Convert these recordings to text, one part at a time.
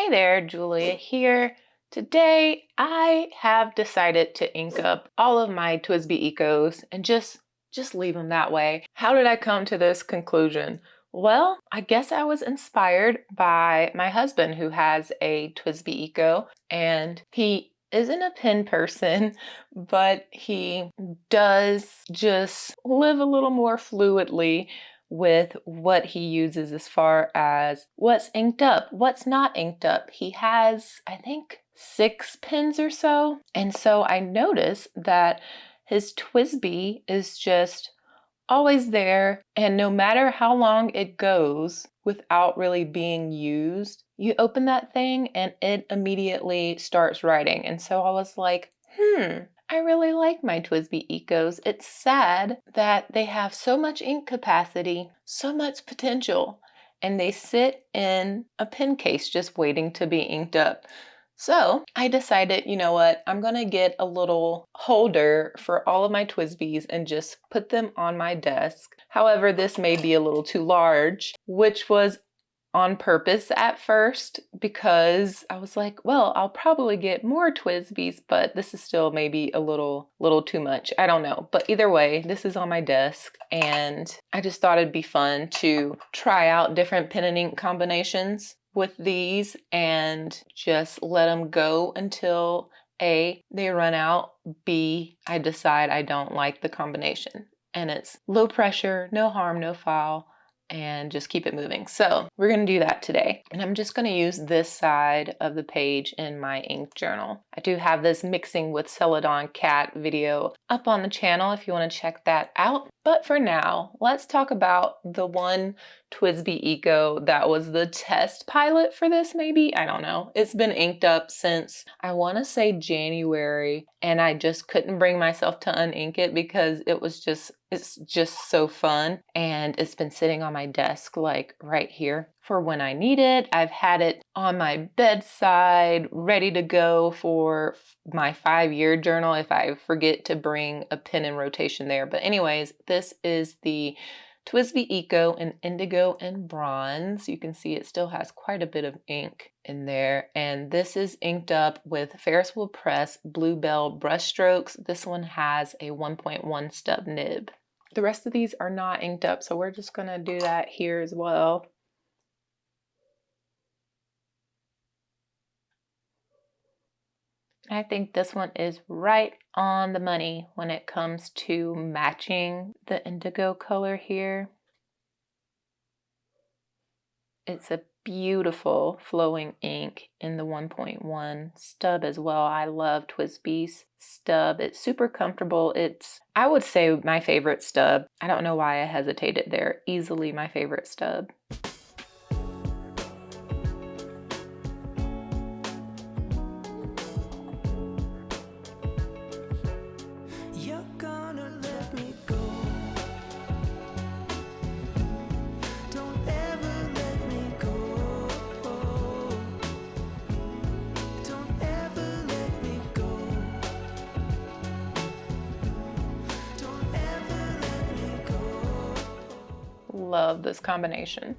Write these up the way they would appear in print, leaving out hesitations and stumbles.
Hey there, Julia here. Today I have decided to ink up all of my Twsbi Ecos and just leave them that way. How did I come to this conclusion? Well, I guess I was inspired by my husband who has a Twsbi Eco, and he isn't a pen person, but he does just live a little more fluidly with what he uses as far as what's inked up, what's not inked up. He has, I think, 6 pens or so. And so I noticed that his Twsbi is just always there, and no matter how long it goes without really being used, you open that thing and it immediately starts writing. And so I was like, I really like my Twsbi Ecos. It's sad that they have so much ink capacity, so much potential, and they sit in a pen case just waiting to be inked up. So I decided, you know what, I'm gonna get a little holder for all of my Twsbis and just put them on my desk. However, this may be a little too large, which was on purpose at first because I was like, well, I'll probably get more Twsbis, but this is still maybe a little too much. I don't know. But either way, this is on my desk, and I just thought it'd be fun to try out different pen and ink combinations with these and just let them go until A, they run out, B, I decide I don't like the combination. And it's low pressure, no harm, no foul, and just keep it moving. So we're going to do that today. And I'm just going to use this side of the page in my ink journal. I do have this mixing with Celadon Cat video up on the channel if you want to check that out. But for now, let's talk about the one Twsbi Eco that was the test pilot for this, maybe? I don't know. It's been inked up since, I want to say January, and I just couldn't bring myself to unink it because it's just so fun. And it's been sitting on my desk like right here for when I need it. I've had it on my bedside, ready to go for my 5-year journal if I forget to bring a pen in rotation there. But anyways, this is the Twsbi Eco in Indigo and Bronze. You can see it still has quite a bit of ink in there. And this is inked up with Ferris Wheel Press Bluebell brush strokes. This one has a 1.1 stub nib. The rest of these are not inked up, so we're just gonna do that here as well. I think this one is right on the money when it comes to matching the indigo color here. It's a beautiful flowing ink in the 1.1 stub as well. I love Twsbi's stub. It's super comfortable. It's, I would say, my favorite stub. I don't know why I hesitated there. Easily my favorite stub. Love this combination.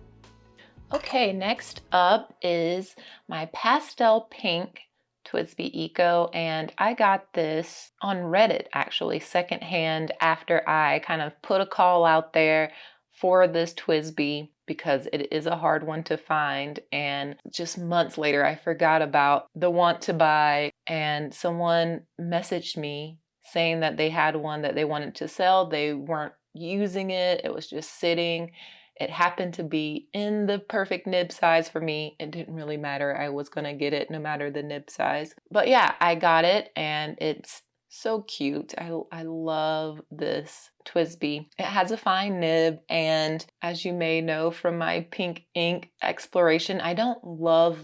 Okay, next up is my Pastel Pink Twsbi Eco, and I got this on Reddit actually secondhand after I kind of put a call out there for this Twsbi because it is a hard one to find, and just months later I forgot about the want to buy, and someone messaged me saying that they had one that they wanted to sell. They weren't using it. It was just sitting. It happened to be in the perfect nib size for me. It didn't really matter. I was gonna get it no matter the nib size. But yeah, I got it and it's so cute. I love this Twsbi. It has a fine nib, and as you may know from my pink ink exploration, I don't love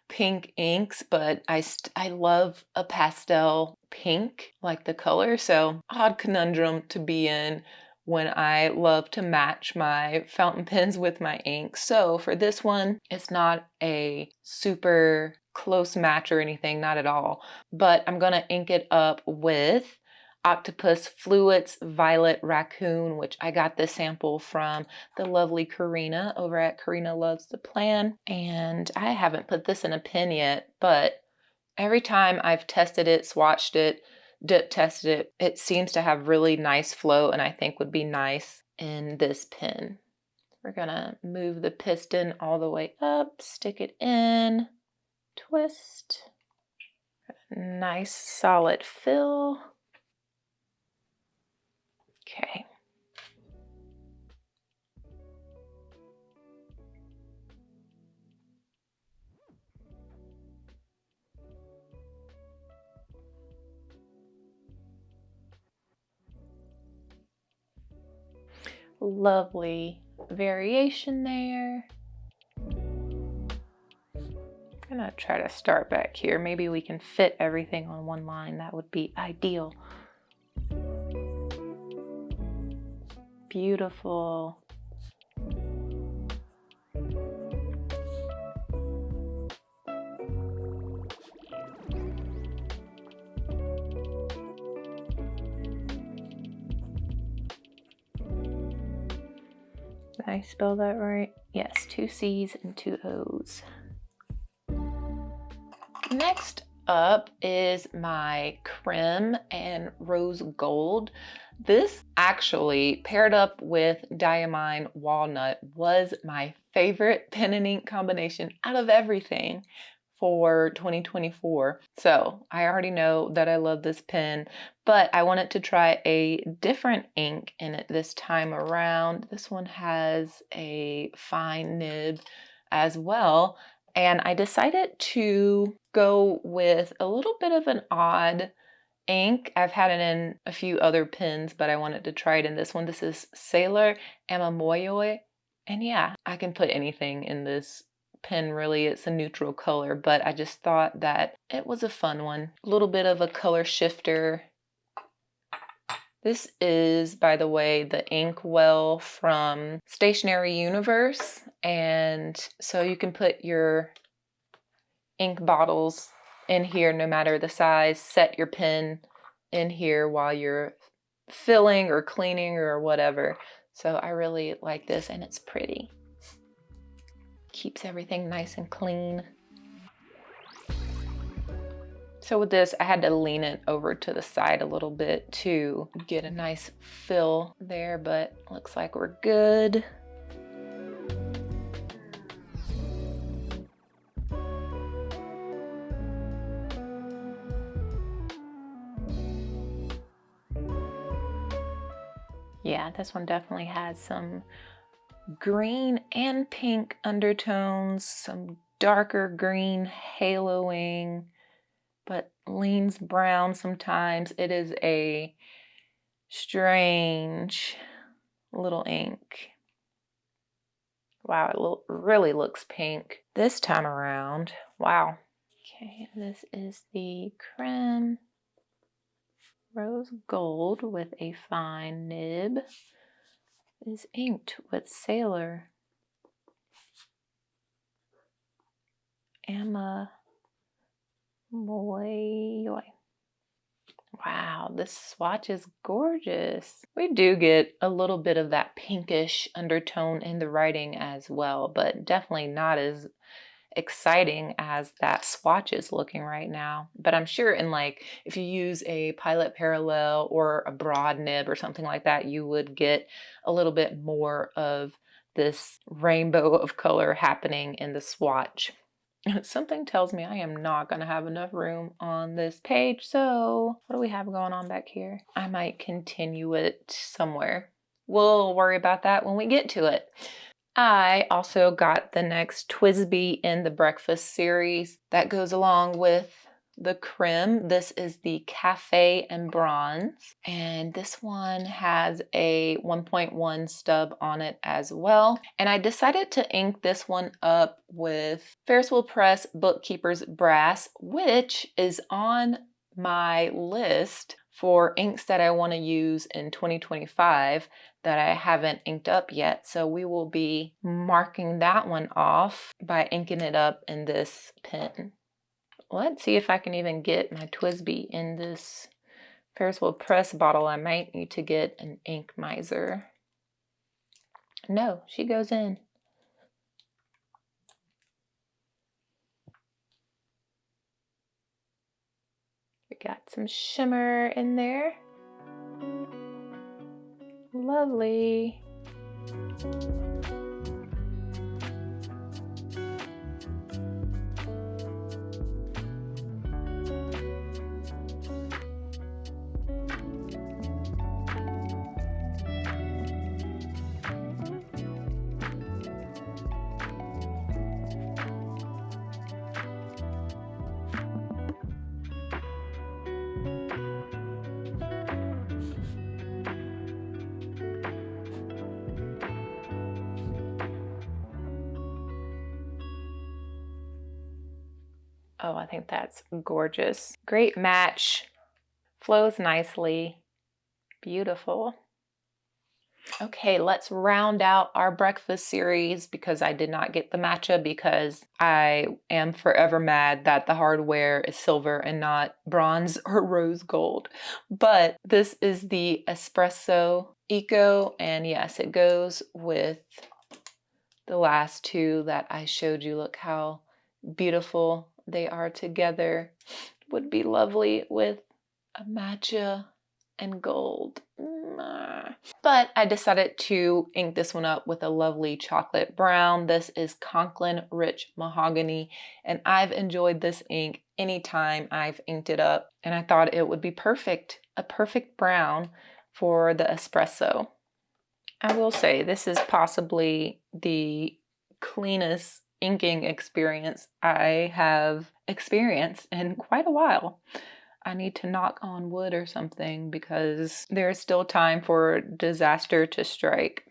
pink inks, but I love a pastel pink, like the color. So odd conundrum to be in when I love to match my fountain pens with my ink. So for this one, it's not a super close match or anything, not at all. But I'm gonna ink it up with Octopus Fluids Violet Raccoon, which I got this sample from the lovely Karina over at Karina Loves the Plan. And I haven't put this in a pen yet, but every time I've tested it, swatched it, dip tested it, it seems to have really nice flow, and I think would be nice in this pen. We're gonna move the piston all the way up, stick it in, twist. Nice solid fill. Okay. Lovely variation there. I'm gonna try to start back here. Maybe we can fit everything on one line. That would be ideal. Beautiful. Did I spell that right? Yes, 2 C's and 2 O's. Next up is my Creme and Rose Gold. This actually paired up with Diamine Walnut was my favorite pen and ink combination out of everything for 2024. So I already know that I love this pen, but I wanted to try a different ink in it this time around. This one has a fine nib as well. And I decided to go with a little bit of an odd ink. I've had it in a few other pens, but I wanted to try it in this one. This is Sailor Amamoyoi. And yeah, I can put anything in this pen really. It's a neutral color, but I just thought that it was a fun one. A little bit of a color shifter. This is, by the way, the inkwell from Stationery Universe. And so you can put your ink bottles in here no matter the size. Set your pen in here while you're filling or cleaning or whatever. So I really like this, and it's pretty. Keeps everything nice and clean. So with this, I had to lean it over to the side a little bit to get a nice fill there, but looks like we're good. Yeah, this one definitely has some green and pink undertones, some darker green haloing, but leans brown sometimes. It is a strange little ink. Wow, it really looks pink this time around. Wow. Okay, this is the Creme Rose Gold with a fine nib. It is inked with Sailor Amamoyoi. Wow, this swatch is gorgeous. We do get a little bit of that pinkish undertone in the writing as well, but definitely not as exciting as that swatch is looking right now. But I'm sure in like, if you use a Pilot Parallel or a broad nib or something like that, you would get a little bit more of this rainbow of color happening in the swatch. Something tells me I am not going to have enough room on this page, so what do we have going on back here? I might continue it somewhere. We'll worry about that when we get to it. I also got the next Twsbi in the breakfast series that goes along with the Creme. This is the Cafe and Bronze, and this one has a 1.1 stub on it as well. And I decided to ink this one up with Ferris Wheel Press Bookkeeper's Brass, which is on my list for inks that I want to use in 2025 that I haven't inked up yet. So we will be marking that one off by inking it up in this pen. Let's see if I can even get my Twsbi in this Ferris wheel press bottle, I might need to get an ink miser. No, she goes in. We got some shimmer in there. Lovely. Oh, I think that's gorgeous. Great match. Flows nicely. Beautiful. Okay, let's round out our breakfast series because I did not get the matcha because I am forever mad that the hardware is silver and not bronze or rose gold. But this is the Espresso Eco, and yes, it goes with the last two that I showed you. Look how beautiful they are together. Would be lovely with a matcha and gold. But I decided to ink this one up with a lovely chocolate brown. This is Conklin Rich Mahogany, and I've enjoyed this ink anytime I've inked it up, and I thought it would be perfect, a perfect brown for the espresso. I will say this is possibly the cleanest inking experience I have experienced in quite a while. I need to knock on wood or something because there's still time for disaster to strike.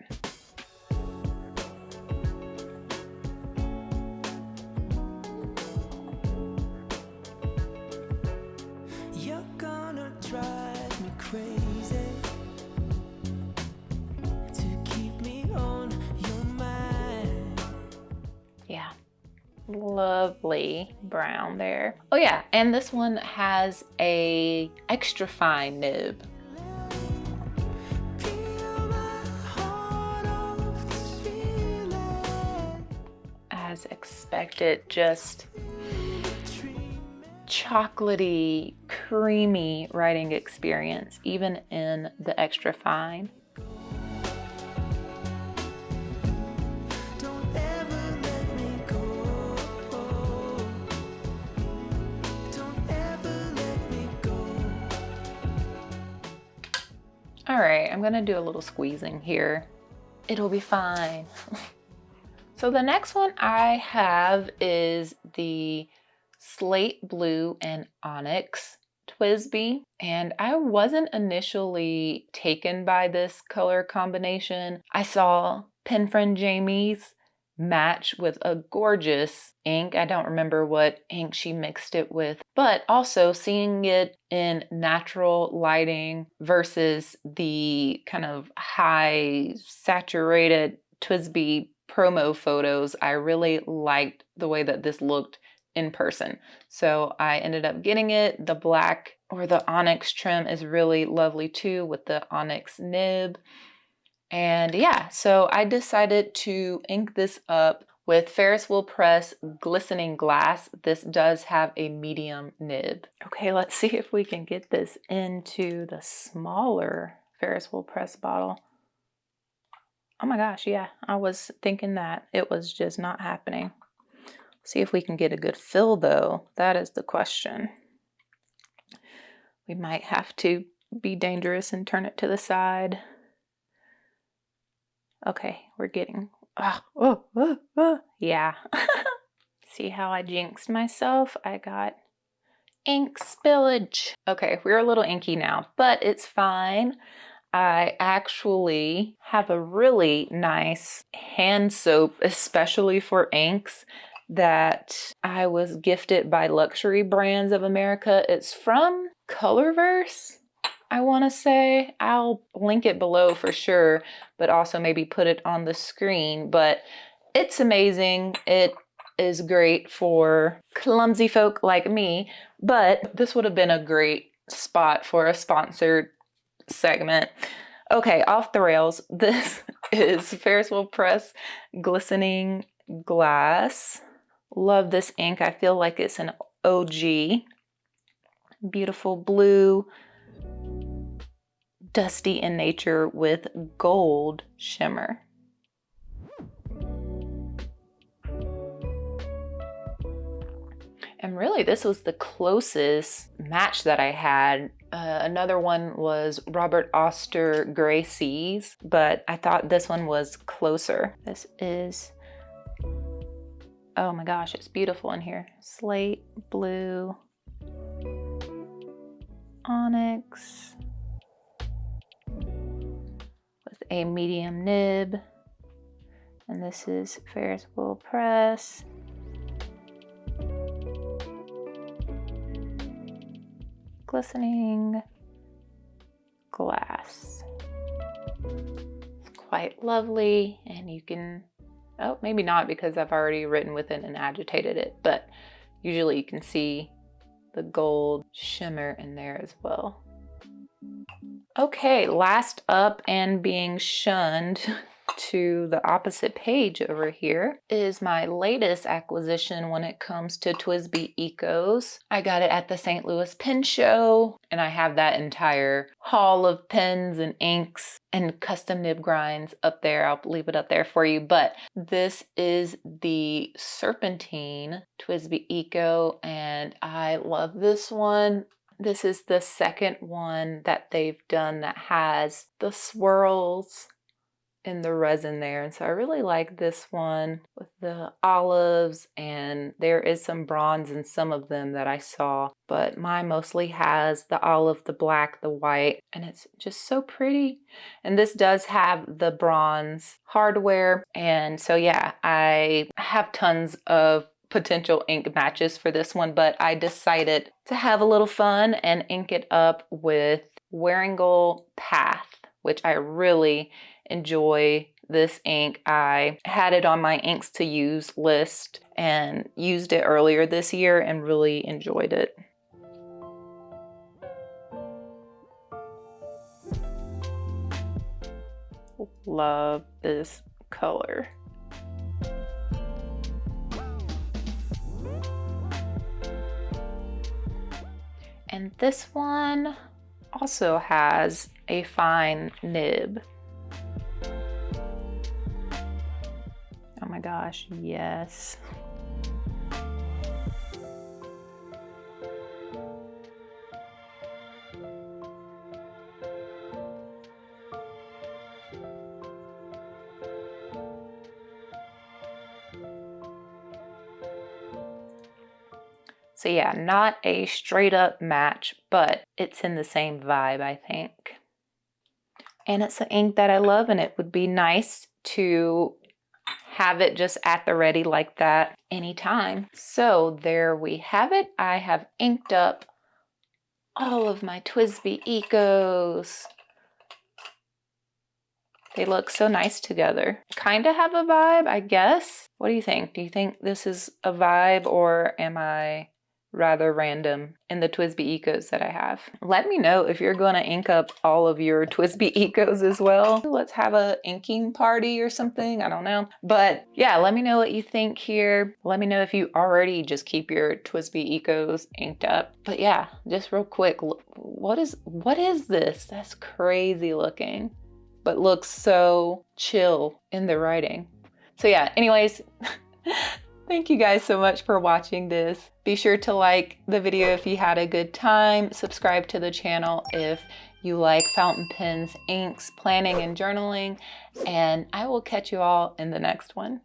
You're gonna drive me crazy to keep me on your mind. Yeah. Lovely brown there. Oh yeah, and this one has a extra fine nib. As expected, just chocolatey, creamy writing experience, even in the extra fine. All right, I'm gonna do a little squeezing here. It'll be fine. So the next one I have is the Slate Blue and Onyx Twsbi. And I wasn't initially taken by this color combination. I saw pen friend Jamie's match with a gorgeous ink. I don't remember what ink she mixed it with, but also seeing it in natural lighting versus the kind of high saturated Twsbi promo photos, I really liked the way that this looked in person. So I ended up getting it. The black or the onyx trim is really lovely too with the onyx nib. And yeah, so I decided to ink this up with Ferris wheel press glistening glass. This does have a medium nib. Okay, let's see if we can get this into the smaller Ferris wheel press bottle. Oh my gosh, yeah, I was thinking that. It was just not happening. See if we can get a good fill though. That is the question. We might have to be dangerous and turn it to the side. Okay, we're getting, yeah. See how I jinxed myself? I got ink spillage. Okay, we're a little inky now, but it's fine. I actually have a really nice hand soap, especially for inks, that I was gifted by Luxury Brands of America. It's from Colorverse, I want to say. I'll link it below for sure, but also maybe put it on the screen. But it's amazing. It is great for clumsy folk like me, but this would have been a great spot for a sponsored segment. Okay, off the rails. This is Ferris Wheel Press Glistening Glass. Love this ink. I feel like it's an OG. Beautiful blue, dusty in nature with gold shimmer. And really, this was the closest match that I had. Another one was Robert Oster Gray Seas, but I thought this one was closer. This is, oh my gosh, it's beautiful in here. Slate, blue, onyx, with a medium nib. And this is Ferris Wheel Press. Glistening glass. It's quite lovely, and you can, oh, maybe not because I've already written with it and agitated it, but usually you can see the gold shimmer in there as well. Okay, last up and being shunned to the opposite page over here is my latest acquisition when it comes to Twsbi Ecos. I got it at the St. Louis Pen Show, and I have that entire haul of pens and inks and custom nib grinds up there. I'll leave it up there for you, but this is the Serpentine Twsbi Eco, and I love this one. This is the second one that they've done that has the swirls in the resin there, and so I really like this one with the olives, and there is some bronze in some of them that I saw, but mine mostly has the olive, the black, the white, and it's just so pretty. And this does have the bronze hardware, and so yeah, I have tons of potential ink matches for this one, but I decided to have a little fun and ink it up with Waringal Path, which I really enjoy this ink. I had it on my inks to use list and used it earlier this year and really enjoyed it. Love this color. And this one also has a fine nib. Oh my gosh, yes. So yeah, not a straight up match, but it's in the same vibe, I think. And it's an ink that I love, and it would be nice to have it just at the ready like that anytime. So there we have it. I have inked up all of my Twsbi Ecos. They look so nice together. Kind of have a vibe, I guess. What do you think? Do you think this is a vibe, or am I rather random in the Twsbi Ecos that I have? Let me know if you're going to ink up all of your Twsbi Ecos as well. Let's have a inking party or something. I don't know. But yeah, let me know what you think here. Let me know if you already just keep your Twsbi Ecos inked up. But yeah, just real quick, what is this? That's crazy looking, but looks so chill in the writing. So yeah, anyways, thank you guys so much for watching this. Be sure to like the video if you had a good time. Subscribe to the channel if you like fountain pens, inks, planning, and journaling. And I will catch you all in the next one.